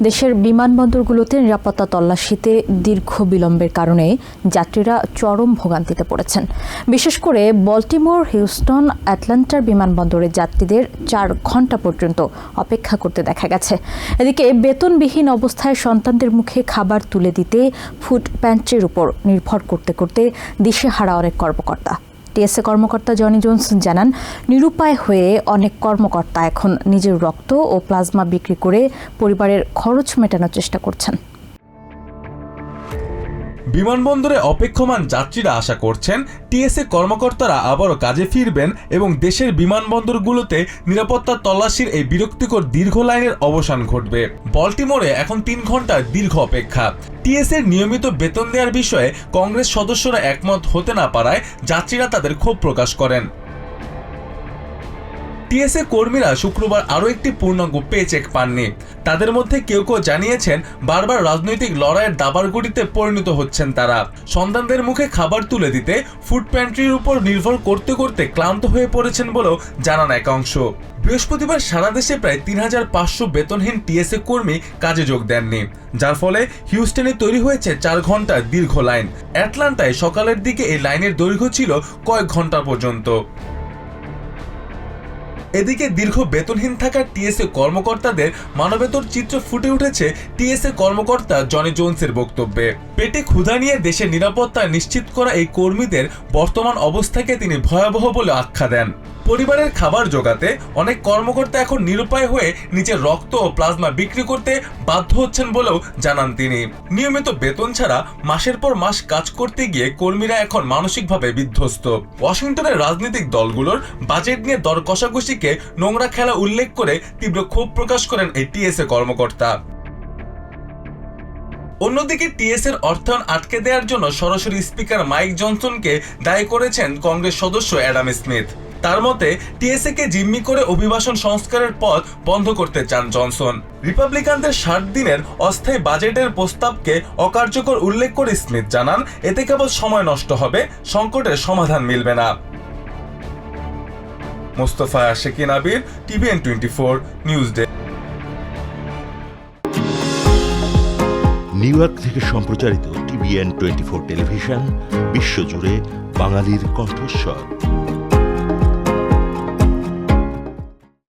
দেশের বিমানবন্দরগুলোতে নিরাপত্তা তল্লাশিতে দীর্ঘ বিলম্বের কারণে যাত্রীরা চরম ভোগান্তিতে পড়েছেন। বিশেষ করে বল্টিমোর, হিউস্টন, অ্যাটলান্টার বিমানবন্দরের যাত্রীদের 4 ঘণ্টা পর্যন্ত অপেক্ষা করতে দেখা গেছে। এদিকে বেতনবিহীন অবস্থায় সন্তানদের মুখে খাবার তুলে দিতে ফুড প্যান্ট্রির উপর নির্ভর করতে করতে দিশেহারা অনেক কর্মকর্তা। টিএসএ কর্মকর্তা জনি জোন্স জানান, নিরুপায় হয়ে অনেক কর্মকর্তা এখন নিজের রক্ত ও প্লাজমা বিক্রি করে পরিবারের খরচ মেটানোর চেষ্টা করছেন। বিমানবন্দরে অপেক্ষমান যাত্রীরা আশা করছেন টিএসএ কর্মকর্তারা আবারও কাজে ফিরবেন এবং দেশের বিমানবন্দরগুলোতে নিরাপত্তা তল্লাশির এই বিরক্তিকর দীর্ঘ লাইনের অবসান ঘটবে। বল্টিমোরে এখন 3 ঘণ্টার দীর্ঘ অপেক্ষা। টিএসএর নিয়মিত বেতন দেওয়ার বিষয়ে কংগ্রেস সদস্যরা একমত হতে না পারায় যাত্রীরা তাদের ক্ষোভ প্রকাশ করেন। টিএসএ কর্মীরা শুক্রবার আরও একটি পূর্ণাঙ্গ পে চেক পাননি। তাদের মধ্যে কেউ কেউ জানিয়েছেন বারবার রাজনৈতিক লড়াইয়ের দাবারগুড়িতে পরিণত হচ্ছেন তারা। সন্তানদের মুখে খাবার তুলে দিতে ফুড প্যান্ট্রির উপর নির্ভর করতে করতে ক্লান্ত হয়ে পড়েছেন বলেও জানান একাংশ। বৃহস্পতিবার সারা দেশে প্রায় 3500 বেতনহীন টিএসএ কর্মী কাজে যোগ দেননি, যার ফলে হিউস্টনে তৈরি হয়েছে 4 ঘণ্টার দীর্ঘ লাইন। অ্যাটলান্টায় সকালের দিকে এই লাইনের দৈর্ঘ্য ছিল কয়েক ঘণ্টা পর্যন্ত। এদিকে দীর্ঘ বেতনহীন থাকা টিএসএ কর্মকর্তাদের মানবেতর চিত্র ফুটে উঠেছে টিএসএ কর্মকর্তা জনি জোন্সের বক্তব্যে। পেটে ক্ষুধা নিয়ে দেশের নিরাপত্তা নিশ্চিত করা এই কর্মীদের বর্তমান অবস্থাকে তিনি ভয়াবহ বলে আখ্যা দেন। পরিবারের খাবার জোগাতে অনেক কর্মকর্তা এখন নিরুপায় হয়ে নিজের রক্ত ও প্লাজমা বিক্রি করতে বাধ্য হচ্ছেন বলেও জানান তিনি। নিয়মিত বেতন ছাড়া মাসের পর মাস কাজ করতে গিয়ে কর্মীরা এখন মানসিকভাবে বিধ্বস্ত। ওয়াশিংটনের রাজনৈতিক দলগুলোর বাজেট নিয়ে দর কষাকষিকে নোংরা খেলা উল্লেখ করে তীব্র ক্ষোভ প্রকাশ করেন এই টিএসএ কর্মকর্তা। অন্যদিকে টিএসএর অর্থায়ন আটকে দেওয়ার জন্য সরাসরি স্পিকার মাইক জনসনকে দায়ী করেছেন কংগ্রেস সদস্য অ্যাডাম স্মিথ। তার মতে টিএসএকে জিম্মি করে অভিবাসন সংস্কারের পথ বন্ধ করতে চান জনসন। রিপাবলিকানদের 60 দিনের অস্থায়ী বাজেটের প্রস্তাবকে অকার্যকর উল্লেখ করে স্মিথ জানান, এতে কেবল সময় নষ্ট হবে, সংকটের সমাধান মিলবে না। Mostafa Ashikin Abir, TVN 24 news day. New York থেকে সম্প্রচারিত টিভিএন 24 টেলিভিশন বিশ্বজুড়ে বাঙালির কণ্ঠস্বর।